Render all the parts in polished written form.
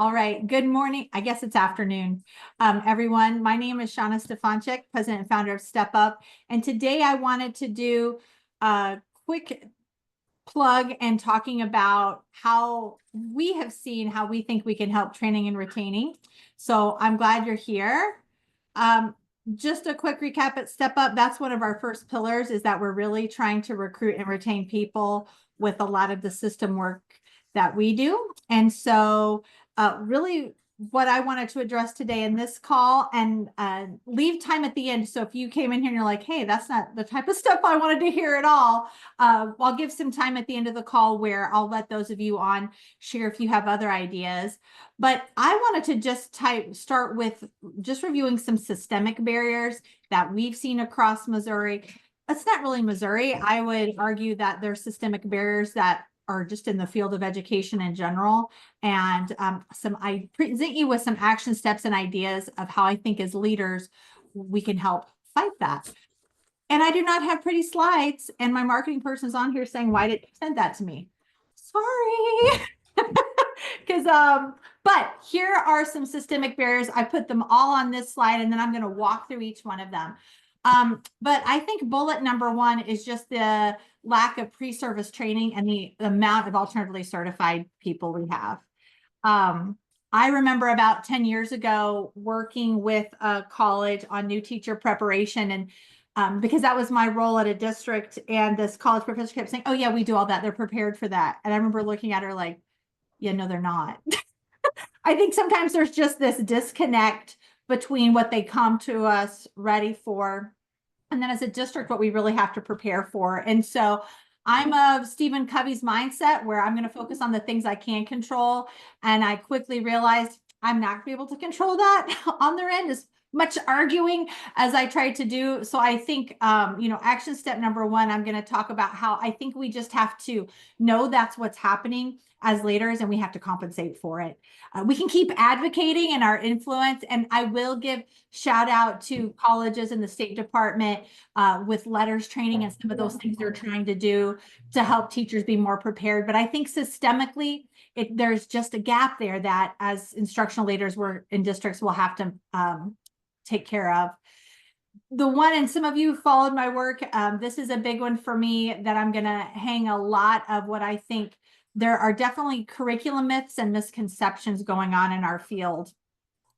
All right. Good morning. I guess it's afternoon, everyone. My name is Shauna Stefanchik, president and founder of Step Up. And today I wanted to do a quick plug and talking about how we have seen how we think we can help training and retaining. So I'm glad you're here. Just a quick recap at Step Up. That's one of our first pillars, is that we're really trying to recruit and retain people with a lot of the system work that we do. And so really what I wanted to address today in this call, and leave time at the end. So if you came in here and you're like, hey, that's not the type of stuff I wanted to hear at all, I'll give some time at the end of the call where I'll let those of you on share if you have other ideas. But I wanted to just start with just reviewing some systemic barriers that we've seen across Missouri. It's not really Missouri. I would argue that there's systemic barriers that are just in the field of education in general. And I present you with some action steps and ideas of how I think as leaders, we can help fight that. And I do not have pretty slides, and my marketing person is on here saying, why did you send that to me? Sorry. Because but here are some systemic barriers. I put them all on this slide, and then I'm going to walk through each one of them. But I think bullet number one is just the lack of pre-service training and the amount of alternatively certified people we have. I remember about 10 years ago working with a college on new teacher preparation, and because that was my role at a district, and this college professor kept saying, oh yeah, we do all that. They're prepared for that. And I remember looking at her like, yeah, no, they're not. I think sometimes there's just this disconnect between what they come to us ready for, and then as a district, what we really have to prepare for. And so I'm of Stephen Covey's mindset where I'm going to focus on the things I can control. And I quickly realized I'm not going to be able to control that on their end, as much arguing as I tried to do. So I think, action step number one, I'm going to talk about how I think we just have to know that's what's happening as leaders, and we have to compensate for it. We can keep advocating in our influence, and I will give shout out to colleges and the State Department with letters training and some of those things they're trying to do to help teachers be more prepared. But I think systemically, there's just a gap there that as instructional leaders we're in districts will have to take care of. The one, and some of you followed my work, this is a big one for me that I'm going to hang a lot of what I think. There are definitely curriculum myths and misconceptions going on in our field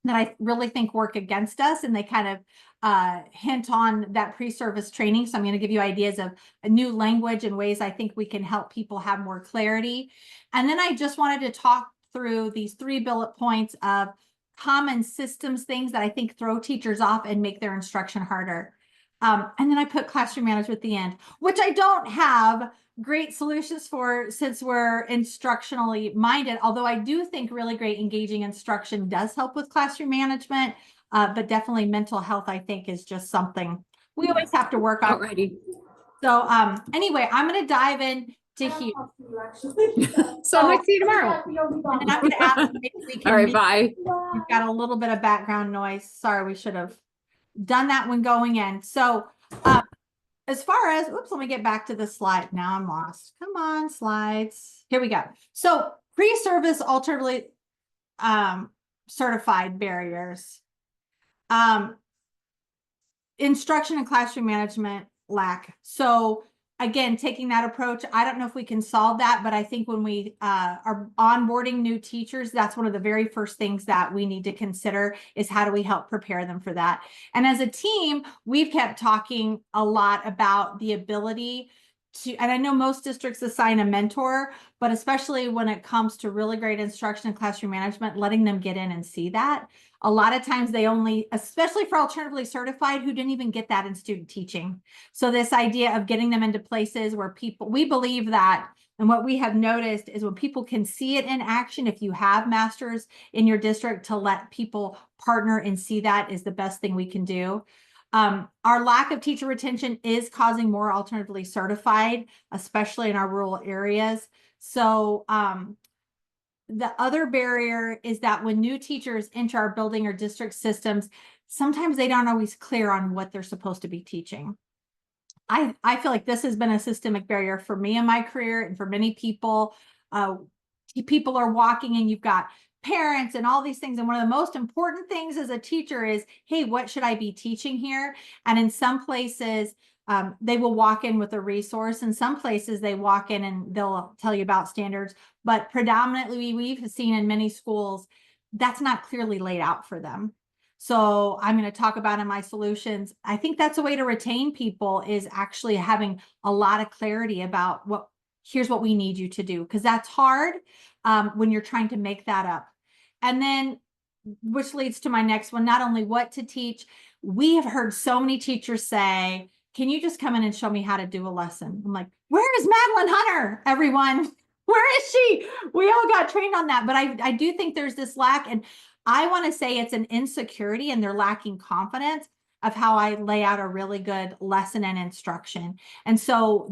that I really think work against us, and they kind of hint on that pre-service training. So I'm going to give you ideas of a new language and ways I think we can help people have more clarity. And then I just wanted to talk through these 3 bullet points of common systems things that I think throw teachers off and make their instruction harder. And then I put classroom management at the end, which I don't have great solutions for since we're instructionally minded, although I do think really great engaging instruction does help with classroom management, but definitely mental health, I think, is just something we always have to work on. Alrighty. So anyway, I'm going to dive in to here. So I might see you tomorrow. And then I'm going to ask if we can. All right, bye. We've got a little bit of background noise. Sorry, we should have done that when going in. So as far as, oops, let me get back to the slide. Now I'm lost. Come on, slides. Here we go. So pre-service alternatively certified barriers. Instruction and classroom management lack. So again, taking that approach, I don't know if we can solve that, but I think when we are onboarding new teachers, that's one of the very first things that we need to consider is how do we help prepare them for that. And as a team, we've kept talking a lot about the ability to, and I know most districts assign a mentor, but especially when it comes to really great instruction and classroom management, letting them get in and see that. A lot of times they only, especially for alternatively certified, who didn't even get that in student teaching. So this idea of getting them into places where people, we believe that, and what we have noticed is when people can see it in action, if you have masters in your district, to let people partner and see that is the best thing we can do. Our lack of teacher retention is causing more alternatively certified, especially in our rural areas. So the other barrier is that when new teachers enter our building or district systems, sometimes they don't always clear on what they're supposed to be teaching. I feel like this has been a systemic barrier for me in my career and for many people. People are walking and you've got parents and all these things. And one of the most important things as a teacher is, hey, what should I be teaching here? And in some places, they will walk in with a resource. In some places, they walk in and they'll tell you about standards. But predominantly, we've seen in many schools, that's not clearly laid out for them. So I'm going to talk about in my solutions. I think that's a way to retain people, is actually having a lot of clarity about here's what we need you to do, because that's hard when you're trying to make that up. And then, which leads to my next one, not only what to teach. We have heard so many teachers say, can you just come in and show me how to do a lesson? I'm like, where is Madeline Hunter, everyone? Where is she? We all got trained on that. But I do think there's this lack. And I want to say it's an insecurity, and they're lacking confidence of how I lay out a really good lesson and instruction. And so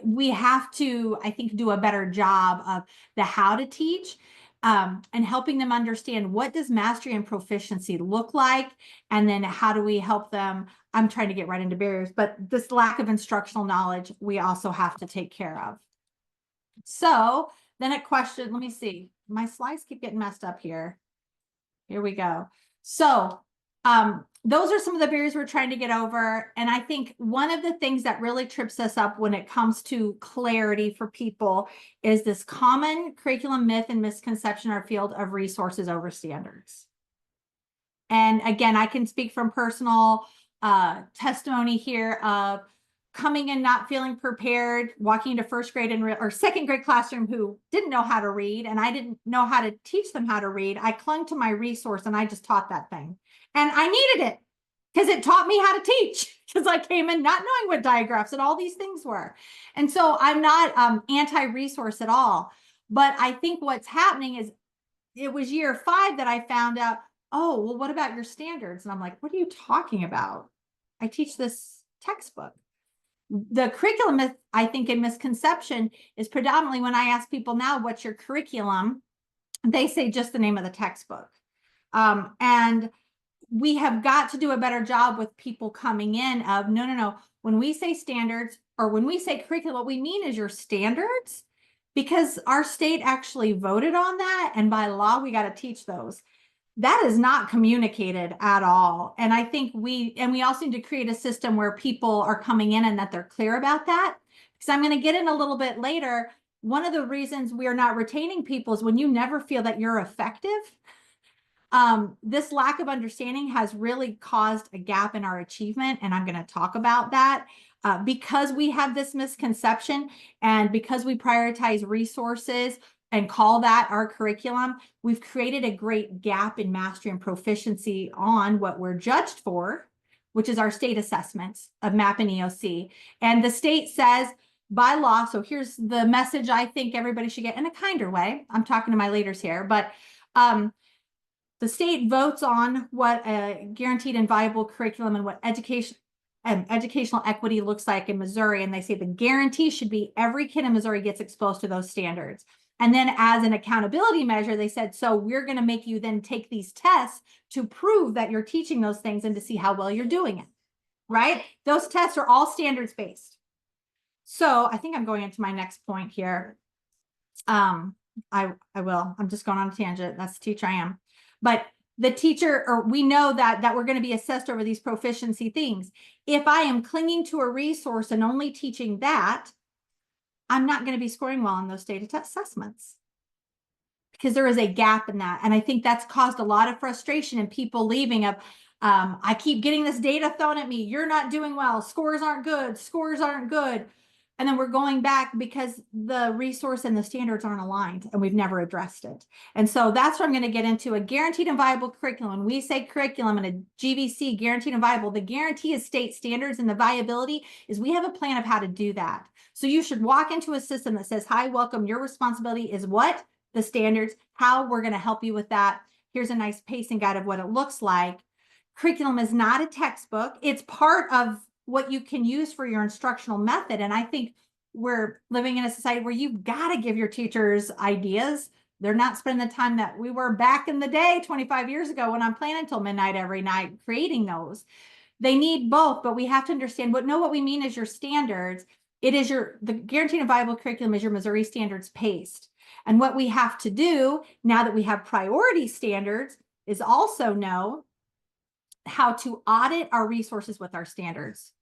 we have to, I think, do a better job of the how to teach, and helping them understand, what does mastery and proficiency look like? And then how do we help them? I'm trying to get right into barriers, but this lack of instructional knowledge, we also have to take care of. So then a question, let me see, my slides keep getting messed up here. Here we go. So those are some of the barriers we're trying to get over. And I think one of the things that really trips us up when it comes to clarity for people is this common curriculum myth and misconception in our field of resources over standards. And again, I can speak from personal testimony here of coming in not feeling prepared, walking into first grade or second grade classroom who didn't know how to read, and I didn't know how to teach them how to read. I clung to my resource and I just taught that thing. And I needed it because it taught me how to teach, because I came in not knowing what digraphs and all these things were. And so I'm not anti-resource at all. But I think what's happening is, it was year 5 that I found out, oh, well, what about your standards? And I'm like, what are you talking about? I teach this textbook. The curriculum myth, I think, in misconception is predominantly when I ask people now, what's your curriculum? They say just the name of the textbook. And we have got to do a better job with people coming in of, no. When we say standards, or when we say curriculum, what we mean is your standards, because our state actually voted on that. And by law, we got to teach those. That is not communicated at all. And I think we also need to create a system where people are coming in and that they're clear about that. Because I'm going to get in a little bit later. One of the reasons we are not retaining people is when you never feel that you're effective. This lack of understanding has really caused a gap in our achievement. And I'm going to talk about that because we have this misconception, and because we prioritize resources and call that our curriculum, we've created a great gap in mastery and proficiency on what we're judged for, which is our state assessments of MAP and EOC. And the state says by law, so here's the message I think everybody should get in a kinder way. I'm talking to my leaders here, but the state votes on what a guaranteed and viable curriculum and what educational equity looks like in Missouri. And they say the guarantee should be every kid in Missouri gets exposed to those standards. And then as an accountability measure, they said, so we're going to make you then take these tests to prove that you're teaching those things and to see how well you're doing it, right? Those tests are all standards based. So I think I'm going into my next point here. I will. I'm just going on a tangent. That's the teacher I am. But the teacher, or we know that we're going to be assessed over these proficiency things. If I am clinging to a resource and only teaching that, I'm not going to be scoring well on those data assessments, because there is a gap in that. And I think that's caused a lot of frustration and people leaving of, I keep getting this data thrown at me. You're not doing well. Scores aren't good. Scores aren't good. And then we're going back because the resource and the standards aren't aligned, and we've never addressed it. And so that's what I'm going to get into. A guaranteed and viable curriculum. When we say curriculum and a GVC, guaranteed and viable, the guarantee is state standards, and the viability is we have a plan of how to do that. So you should walk into a system that says, hi, welcome. Your responsibility is what? The standards, how we're going to help you with that. Here's a nice pacing guide of what it looks like. Curriculum is not a textbook. It's part of what you can use for your instructional method. And I think we're living in a society where you've got to give your teachers ideas. They're not spending the time that we were back in the day 25 years ago when I'm playing until midnight every night creating those. They need both, but we have to understand what we mean is your standards. It is the guaranteed and viable curriculum is your Missouri standards paced. And what we have to do now that we have priority standards is also know how to audit our resources with our standards.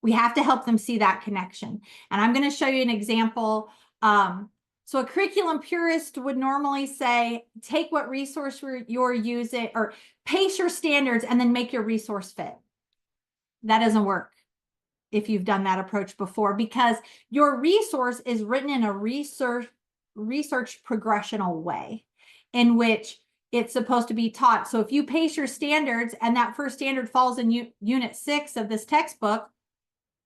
We have to help them see that connection. And I'm going to show you an example. So a curriculum purist would normally say, take what resource you're using or pace your standards and then make your resource fit. That doesn't work if you've done that approach before, because your resource is written in a research progressional way in which it's supposed to be taught. So if you pace your standards and that first standard falls in unit 6 of this textbook,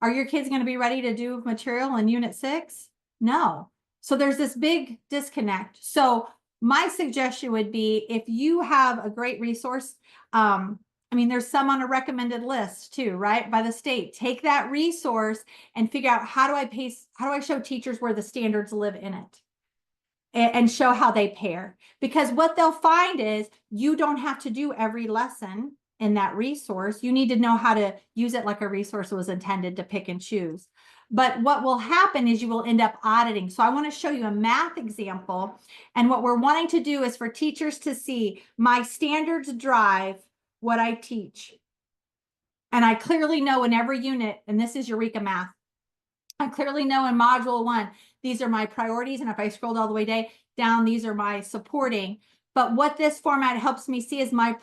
are your kids going to be ready to do material in unit 6? No. So there's this big disconnect. So my suggestion would be, if you have a great resource, I mean, there's some on a recommended list too, right? By the state. Take that resource and figure out, how do I show teachers where the standards live in it? And show how they pair. Because what they'll find is you don't have to do every lesson in that resource. You need to know how to use it like a resource was intended to pick and choose. But what will happen is you will end up auditing. So I want to show you a math example. And what we're wanting to do is for teachers to see my standards drive what I teach. And I clearly know in every unit, and this is Eureka Math, I clearly know in module 1, these are my priorities. And if I scrolled all the way down, these are my supporting. But what this format helps me see is my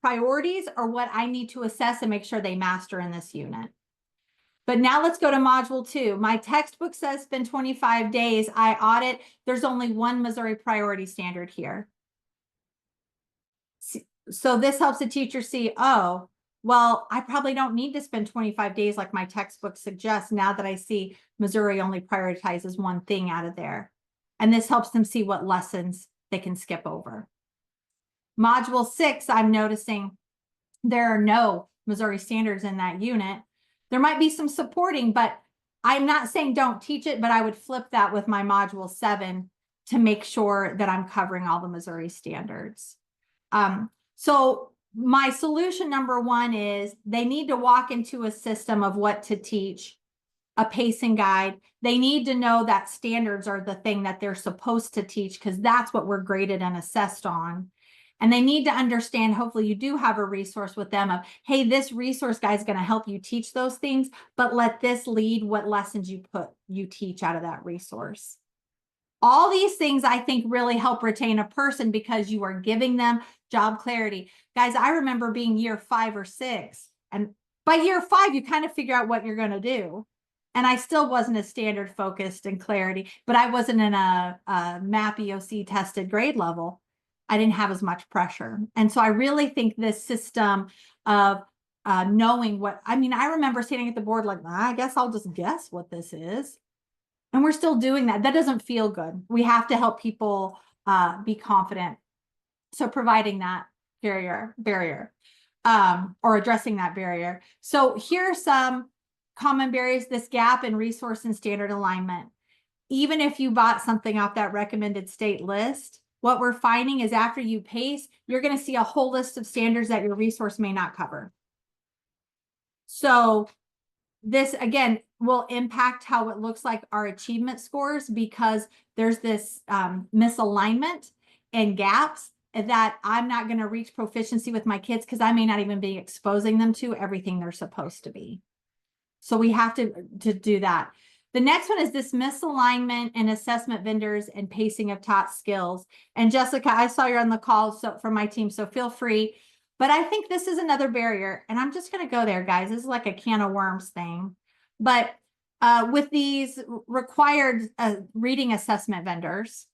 priorities are what I need to assess and make sure they master in this unit. But now let's go to module 2. My textbook says spend 25 days. I audit. There's only one Missouri priority standard here. So this helps the teacher see, oh, well, I probably don't need to spend 25 days like my textbook suggests, now that I see Missouri only prioritizes one thing out of there. And this helps them see what lessons they can skip over. Module 6, I'm noticing there are no Missouri standards in that unit. There might be some supporting, but I'm not saying don't teach it, but I would flip that with my module 7 to make sure that I'm covering all the Missouri standards. So my solution number 1 is they need to walk into a system of what to teach, a pacing guide. They need to know that standards are the thing that they're supposed to teach, because that's what we're graded and assessed on. And they need to understand, hopefully you do have a resource with them of, hey, this resource guide is going to help you teach those things, but let this lead what lessons you teach out of that resource. All these things, I think, really help retain a person, because you are giving them job clarity. Guys, I remember being year 5 or 6, and by year 5, you kind of figure out what you're going to do. And I still wasn't as standard focused and clarity, but I wasn't in a MAP EOC tested grade level. I didn't have as much pressure. And so I really think this system of knowing what, I mean, I remember sitting at the board like, I guess I'll just guess what this is. And we're still doing that. That doesn't feel good. We have to help people be confident. So providing that barrier, or addressing that barrier. So here are some common barriers: this gap in resource and standard alignment. Even if you bought something off that recommended state list, what we're finding is after you pace, you're going to see a whole list of standards that your resource may not cover. So this, again, will impact how it looks like our achievement scores, because there's this misalignment and gaps that I'm not going to reach proficiency with my kids because I may not even be exposing them to everything they're supposed to be. So we have to do that. The next one is this misalignment in assessment vendors and pacing of taught skills. And Jessica, I saw you're on the call from my team, so feel free. But I think this is another barrier, and I'm just going to go there, guys. This is like a can of worms thing. But with these required reading assessment vendors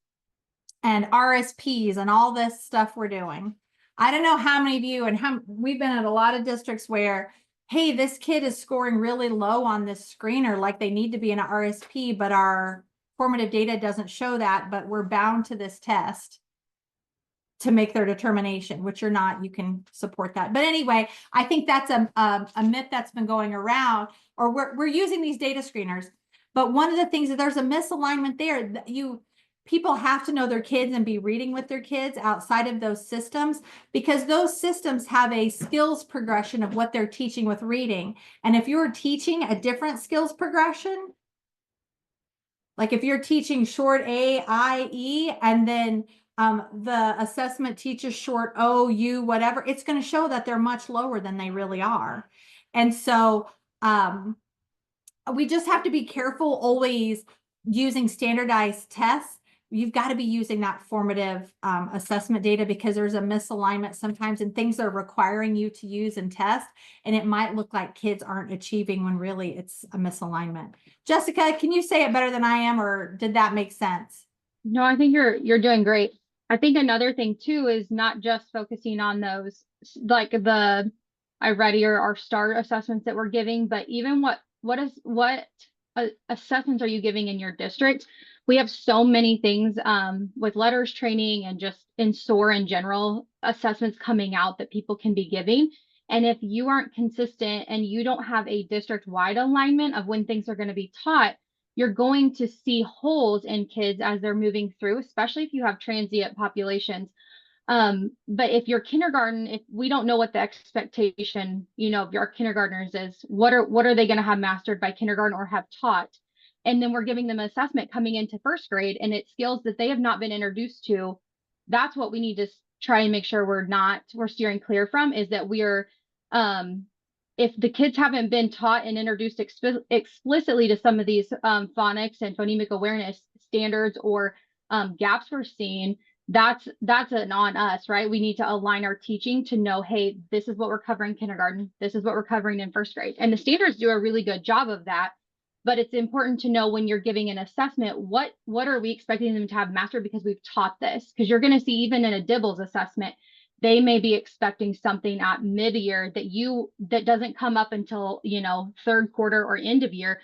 and RSPs and all this stuff we're doing, I don't know how many of you, and we've been at a lot of districts where, hey, this kid is scoring really low on this screener, like they need to be in an RSP, but our formative data doesn't show that, but we're bound to this test to make their determination, which you're not. You can support that. But anyway, I think that's a myth that's been going around, or we're using these data screeners. But one of the things that there's a misalignment there, that people have to know their kids and be reading with their kids outside of those systems, because those systems have a skills progression of what they're teaching with reading. And if you're teaching a different skills progression, Like if you're teaching short A, I, E, and then the assessment teaches short O, U, whatever, it's going to show that they're much lower than they really are. And so we just have to be careful always using standardized tests. You've got to be using that formative assessment data, because there's a misalignment sometimes in things they're requiring you to use and test. And it might look like kids aren't achieving when really it's a misalignment. Jessica, can you say it better than I am, or did that make sense? No, I think you're doing great. I think another thing too is not just focusing on those like the iReady or our STAR assessments that we're giving, but even what assessments are you giving in your district? We have so many things with letters training and just in SOAR in general assessments coming out that people can be giving. And if you aren't consistent and you don't have a district-wide alignment of when things are going to be taught, you're going to see holes in kids as they're moving through, especially if you have transient populations. But if you're kindergarten, if we don't know what the expectation, of your kindergartners is, what are they going to have mastered by kindergarten or have taught? And then we're giving them an assessment coming into first grade, and it's skills that they have not been introduced to. That's what we need to try and make sure we're steering clear from, is that we're if the kids haven't been taught and introduced explicitly to some of these phonics and phonemic awareness standards or gaps we're seeing, that's an on us, right? We need to align our teaching to know, hey, this is what we're covering kindergarten, this is what we're covering in first grade. And the standards do a really good job of that. But it's important to know when you're giving an assessment, what are we expecting them to have mastered because we've taught this? Because you're going to see even in a DIBELS assessment, they may be expecting something at mid-year that doesn't come up until, third quarter or end of year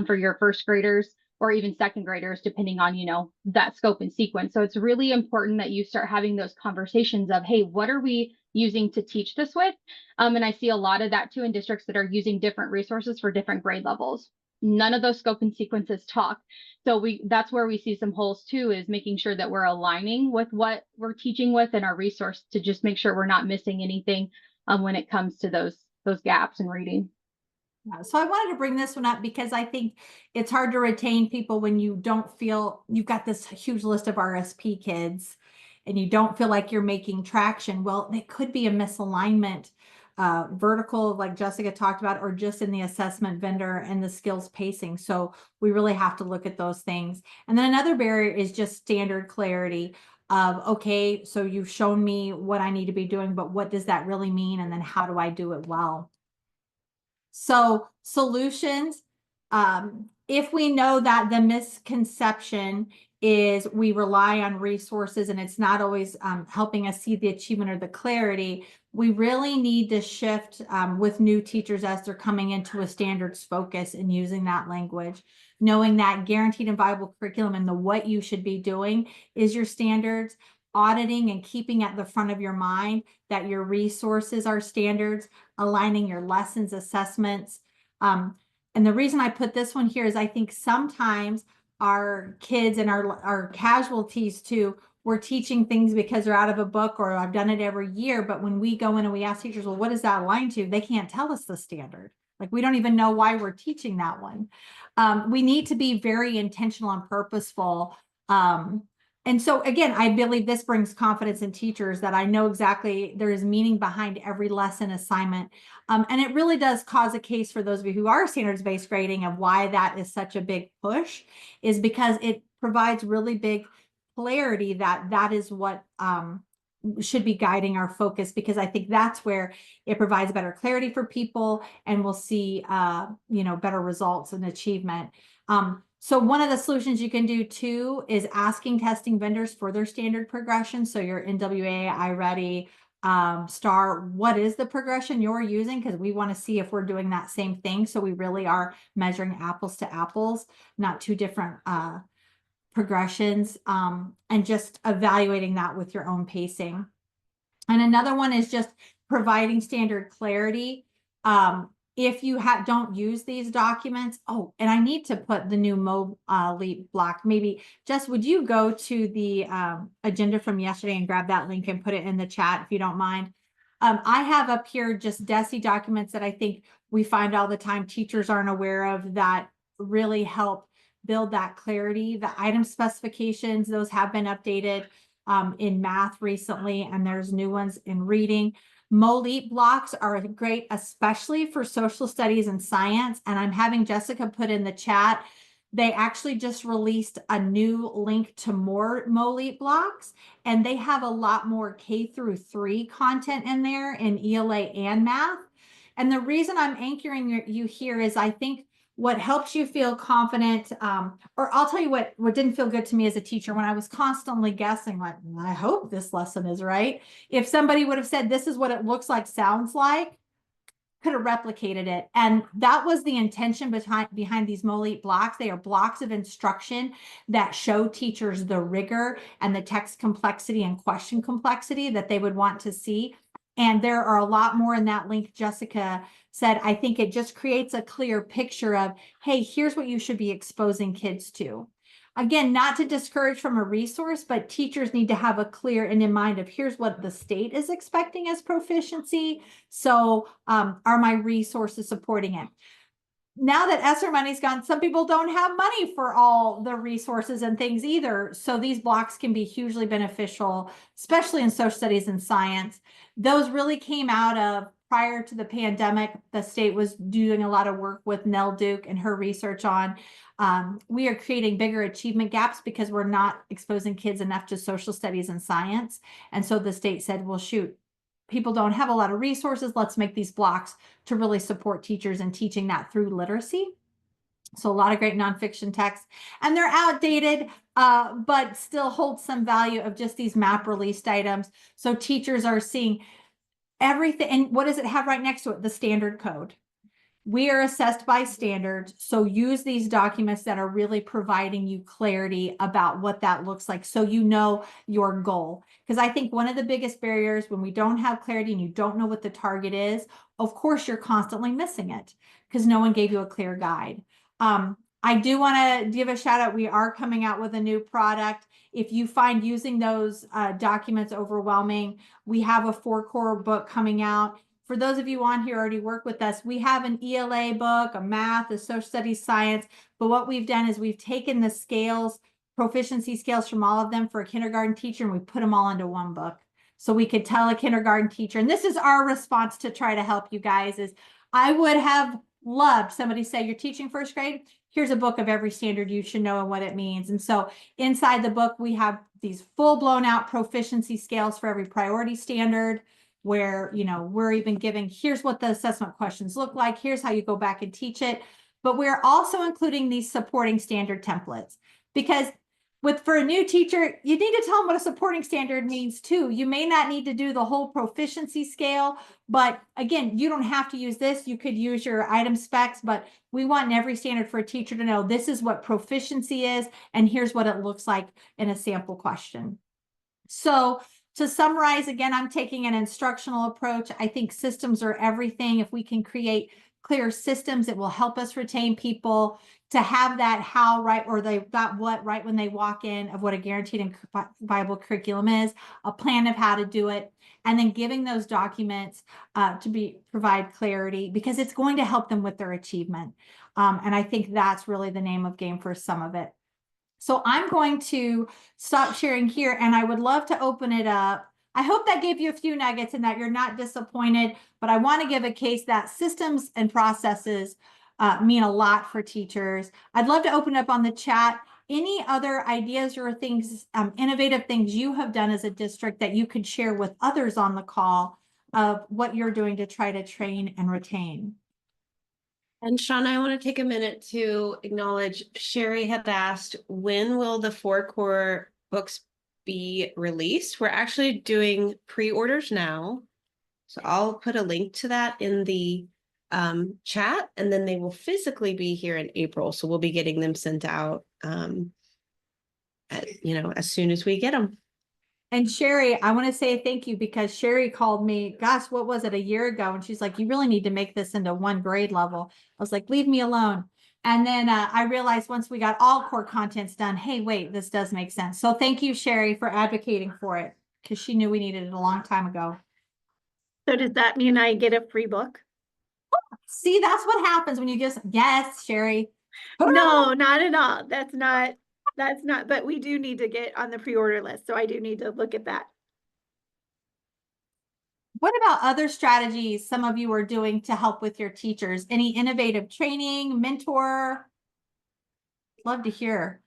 for your first graders or even second graders, depending on, that scope and sequence. So it's really important that you start having those conversations of, hey, what are we using to teach this with? And I see a lot of that too in districts that are using different resources for different grade levels. None of those scope and sequences talk. So that's where we see some holes too, is making sure that we're aligning with what we're teaching with and our resource to just make sure we're not missing anything when it comes to those gaps in reading. So I wanted to bring this one up because I think it's hard to retain people when you don't feel you've got this huge list of RSP kids and you don't feel like you're making traction. Well, it could be a misalignment, vertical, like Jessica talked about, or just in the assessment vendor and the skills pacing. So we really have to look at those things. And then another barrier is just standard clarity of, okay, so you've shown me what I need to be doing, but what does that really mean? And then how do I do it well? So solutions, if we know that the misconception is we rely on resources and it's not always helping us see the achievement or the clarity, we really need to shift with new teachers as they're coming into a standards focus and using that language, knowing that guaranteed and viable curriculum and the what you should be doing is your standards, auditing and keeping at the front of your mind that your resources are standards, aligning your lessons, assessments. And the reason I put this one here is I think sometimes our kids and our casualties too, we're teaching things because they're out of a book or I've done it every year. But when we go in and we ask teachers, well, what does that align to? They can't tell us the standard. Like we don't even know why we're teaching that one. We need to be very intentional and purposeful. And so again, I believe this brings confidence in teachers that I know exactly there is meaning behind every lesson assignment. And it really does cause a case for those of you who are standards-based grading of why that is such a big push, is because it provides really big clarity that that is what should be guiding our focus, because I think that's where it provides better clarity for people and we'll see, better results and achievement. So one of the solutions you can do too is asking testing vendors for their standard progression. So your NWA, iReady, STAR, what is the progression you're using? Because we want to see if we're doing that same thing. So we really are measuring apples to apples, not two different progressions, and just evaluating that with your own pacing. And another one is just providing standard clarity. If you don't use these documents, oh, and I need to put the new MoLeap block. Maybe Jess, would you go to the agenda from yesterday and grab that link and put it in the chat if you don't mind? I have up here just DESE documents that I think we find all the time teachers aren't aware of that really help build that clarity. The item specifications, those have been updated in math recently, and there's new ones in reading. MOLEAT blocks are great, especially for social studies and science. And I'm having Jessica put in the chat. They actually just released a new link to more MOLEAT blocks, and they have a lot more K-3 content in there in ELA and math. And the reason I'm anchoring you here is I think what helps you feel confident, or I'll tell you what didn't feel good to me as a teacher when I was constantly guessing, like, I hope this lesson is right. If somebody would have said, this is what it looks like, sounds like, could have replicated it. And that was the intention behind these MOLEAT blocks. They are blocks of instruction that show teachers the rigor and the text complexity and question complexity that they would want to see. And there are a lot more in that link. Jessica said, I think it just creates a clear picture of, hey, here's what you should be exposing kids to. Again, not to discourage from a resource, but teachers need to have a clear and in mind of here's what the state is expecting as proficiency. So are my resources supporting it? Now that ESSER money's gone, some people don't have money for all the resources and things either. So these blocks can be hugely beneficial, especially in social studies and science. Those really came out of prior to the pandemic. The state was doing a lot of work with Nell Duke and her research on we are creating bigger achievement gaps because we're not exposing kids enough to social studies and science. And so the state said, well, shoot, people don't have a lot of resources. Let's make these blocks to really support teachers in teaching that through literacy. So a lot of great nonfiction texts, and they're outdated, but still hold some value of just these map released items. So teachers are seeing everything. And what does it have right next to it? The standard code. We are assessed by standards. So use these documents that are really providing you clarity about what that looks like, so you know your goal. Because I think one of the biggest barriers when we don't have clarity and you don't know what the target is, of course, you're constantly missing it because no one gave you a clear guide. I do want to give a shout out. We are coming out with a new product. If you find using those documents overwhelming, we have a 4-core book coming out. For those of you on here already work with us, we have an ELA book, a math, a social studies, science. But what we've done is we've taken the scales, proficiency scales from all of them for a kindergarten teacher, and we put them all into one book. So we could tell a kindergarten teacher, and this is our response to try to help you guys, is I would have loved somebody say, you're teaching first grade, here's a book of every standard you should know and what it means. And so inside the book, we have these full blown out proficiency scales for every priority standard, where, you know, we're even giving, here's what the assessment questions look like, here's how you go back and teach it. But we're also including these supporting standard templates, because for a new teacher, you need to tell them what a supporting standard means too. You may not need to do the whole proficiency scale, but again, you don't have to use this. You could use your item specs, but we want in every standard for a teacher to know this is what proficiency is, and here's what it looks like in a sample question. So to summarize, again, I'm taking an instructional approach. I think systems are everything. If we can create clear systems, it will help us retain people, to have that how right, or they got what right when they walk in, of what a guaranteed and viable curriculum is, a plan of how to do it, and then giving those documents to provide clarity, because it's going to help them with their achievement. And I think that's really the name of game for some of it. So I'm going to stop sharing here, and I would love to open it up. I hope that gave you a few nuggets and that you're not disappointed, but I want to give a case that systems and processes mean a lot for teachers. I'd love to open up on the chat any other ideas or things, innovative things you have done as a district that you could share with others on the call of what you're doing to try to train and retain. And Shauna, I want to take a minute to acknowledge Sherry had asked, when will the 4-core books be released? We're actually doing pre-orders now. So I'll put a link to that in the chat, and then they will physically be here in April. So we'll be getting them sent out, as soon as we get them. And Sherry, I want to say thank you, because Sherry called me, gosh, what was it, a year ago? And she's like, you really need to make this into 1 grade level. I was like, leave me alone. And then I realized once we got all core contents done, hey, wait, this does make sense. So thank you, Sherry, for advocating for it, because she knew we needed it a long time ago. So does that mean I get a free book? See, that's what happens when you just, yes, Sherry, No, not at all. That's not, but we do need to get on the pre-order list. So I do need to look at that. What about other strategies some of you are doing to help with your teachers? Any innovative training, mentor? Love to hear.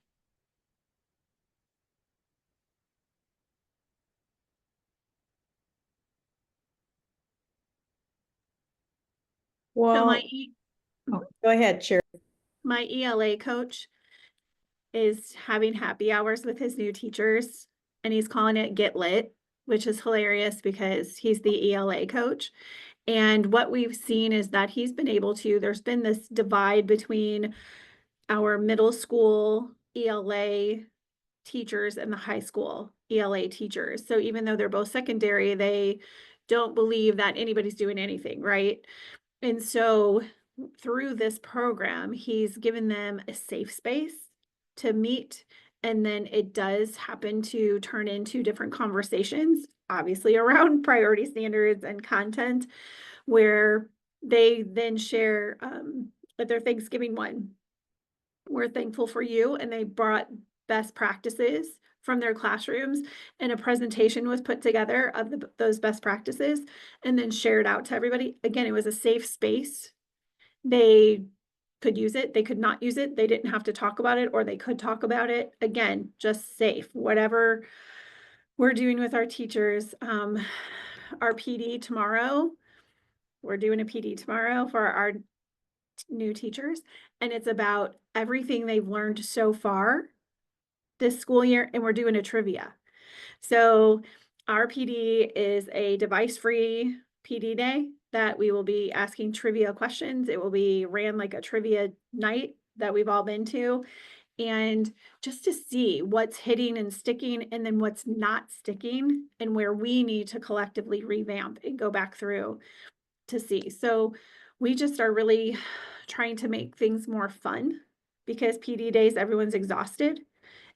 So Well, Oh. go ahead, Sherry. my ELA coach is having happy hours with his new teachers, and he's calling it Get Lit, which is hilarious because he's the ELA coach. And what we've seen is that he's been able to, there's been this divide between our middle school ELA teachers and the high school ELA teachers. So even though they're both secondary, they don't believe that anybody's doing anything, right? And so through this program, he's given them a safe space to meet. And then it does happen to turn into different conversations, obviously around priority standards and content, where they then share at their Thanksgiving one. We're thankful for you. And they brought best practices from their classrooms, and a presentation was put together of those best practices and then shared out to everybody. Again, it was a safe space. They could use it, they could not use it, they didn't have to talk about it, or they could talk about it. Again, just safe, whatever we're doing with our teachers. Our PD tomorrow, we're doing a PD tomorrow for our new teachers, and it's about everything they've learned so far this school year, and we're doing a trivia. So our PD is a device-free PD day that we will be asking trivia questions. It will be ran like a trivia night that we've all been to. And just to see what's hitting and sticking, and then what's not sticking, and where we need to collectively revamp and go back through to see. So we just are really trying to make things more fun, because PD days, everyone's exhausted,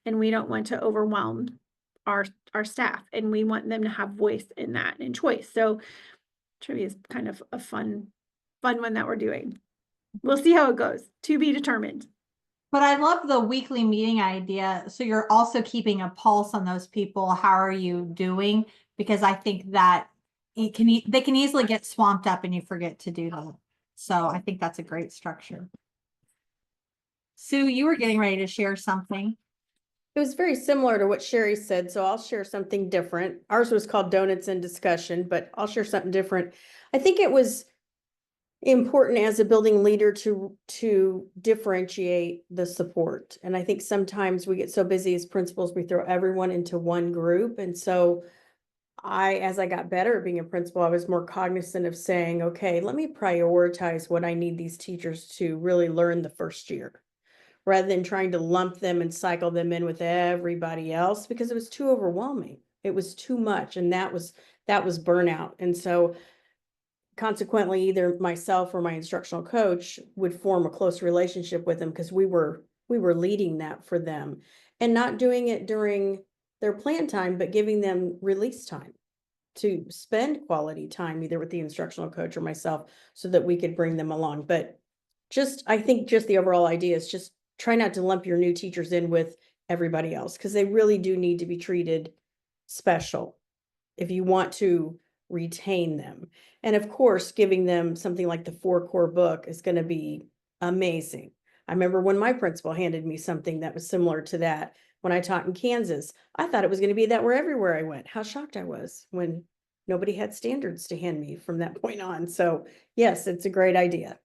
and we don't want to overwhelm our staff, and we want them to have voice in that and choice. So trivia is kind of a fun one that we're doing. We'll see how it goes, to be determined. But I love the weekly meeting idea. So you're also keeping a pulse on those people. How are you doing? Because I think that they can easily get swamped up and you forget to do that. So I think that's a great structure. Sue, you were getting ready to share something. It was very similar to what Sherry said, so I'll share something different. Ours was called Donuts and Discussion, but I'll share something different. I think it was important as a building leader to differentiate the support. And I think sometimes we get so busy as principals, we throw everyone into one group. And so as I got better at being a principal, I was more cognizant of saying, okay, let me prioritize what I need these teachers to really learn the first year, rather than trying to lump them and cycle them in with everybody else, because it was too overwhelming. It was too much. And that was burnout. And so consequently, either myself or my instructional coach would form a close relationship with them, because we were leading that for them, and not doing it during their plan time, but giving them release time to spend quality time either with the instructional coach or myself, so that we could bring them along. But I think the overall idea is just try not to lump your new teachers in with everybody else, because they really do need to be treated special if you want to retain them. And of course, giving them something like the 4-core book is going to be amazing. I remember when my principal handed me something that was similar to that when I taught in Kansas. I thought it was going to be that everywhere I went. How shocked I was when nobody had standards to hand me from that point on. So yes, it's a great idea.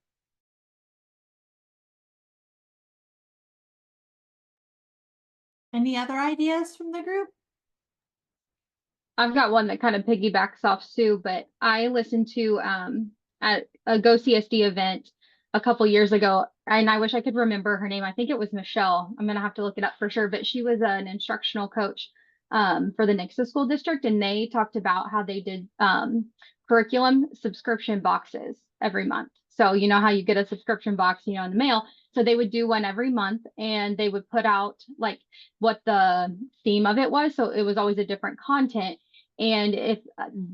Any other ideas from the group? I've got one that kind of piggybacks off Sue, but I listened to at a Go CSD event a couple years ago, and I wish I could remember her name. I think it was Michelle. I'm gonna have to look it up for sure, but she was an instructional coach for the Nixa School District, and they talked about how they did curriculum subscription boxes every month. So you know how you get a subscription box, in the mail. So they would do one every month, and they would put out like what the theme of it was. So it was always a different content. And if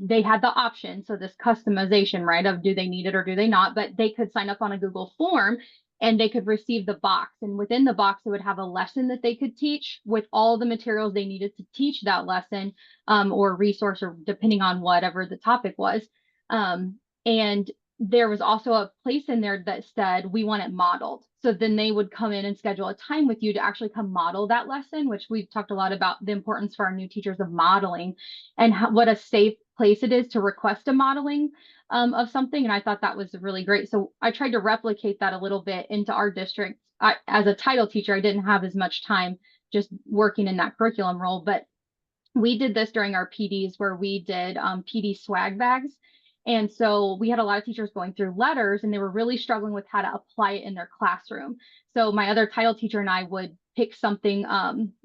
they had the option, so this customization, right, of do they need it or do they not, but they could sign up on a Google form and they could receive the box. And within the box, it would have a lesson that they could teach with all the materials they needed to teach that lesson, or resource, or depending on whatever the topic was. And there was also a place in there that said, we want it modeled. So then they would come in and schedule a time with you to actually come model that lesson, which we've talked a lot about the importance for our new teachers of modeling, and what a safe place it is to request a modeling of something. And I thought that was really great. So I tried to replicate that a little bit into our district. As a title teacher, I didn't have as much time just working in that curriculum role, but we did this during our PDs, where we did PD swag bags. And so we had a lot of teachers going through letters, and they were really struggling with how to apply it in their classroom. So my other title teacher and I would pick something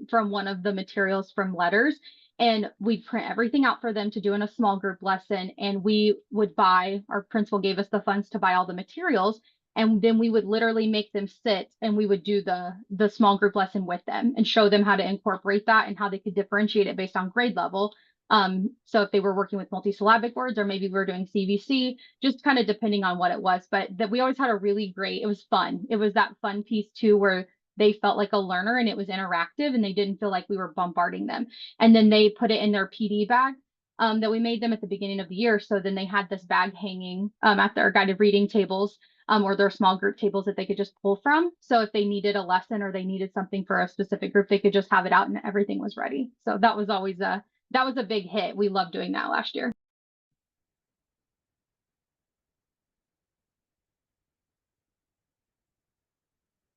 from one of the materials from letters, and we'd print everything out for them to do in a small group lesson. And we would our principal gave us the funds to buy all the materials. And then we would literally make them sit, and we would do the small group lesson with them and show them how to incorporate that and how they could differentiate it based on grade level. So if they were working with multisyllabic words, or maybe we were doing CVC, just kind of depending on what it was, but that we always had a really great, it was fun. It was that fun piece too, where they felt like a learner and it was interactive and they didn't feel like we were bombarding them. And then they put it in their PD bag that we made them at the beginning of the year. So then they had this bag hanging at their guided reading tables, or their small group tables that they could just pull from. So if they needed a lesson or they needed something for a specific group, they could just have it out and everything was ready. So that was always that was a big hit. We loved doing that last year.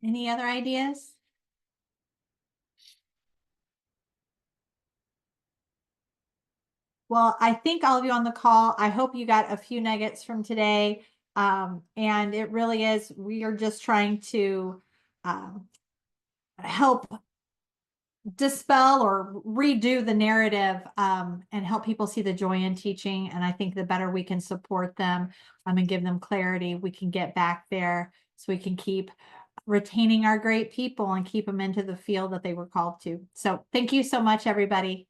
Any other ideas? Well, I think all of you on the call, I hope you got a few nuggets from today. And it really is, we are just trying to help dispel or redo the narrative and help people see the joy in teaching. And I think the better we can support them and give them clarity, we can get back there so we can keep retaining our great people and keep them into the field that they were called to. So thank you so much, everybody.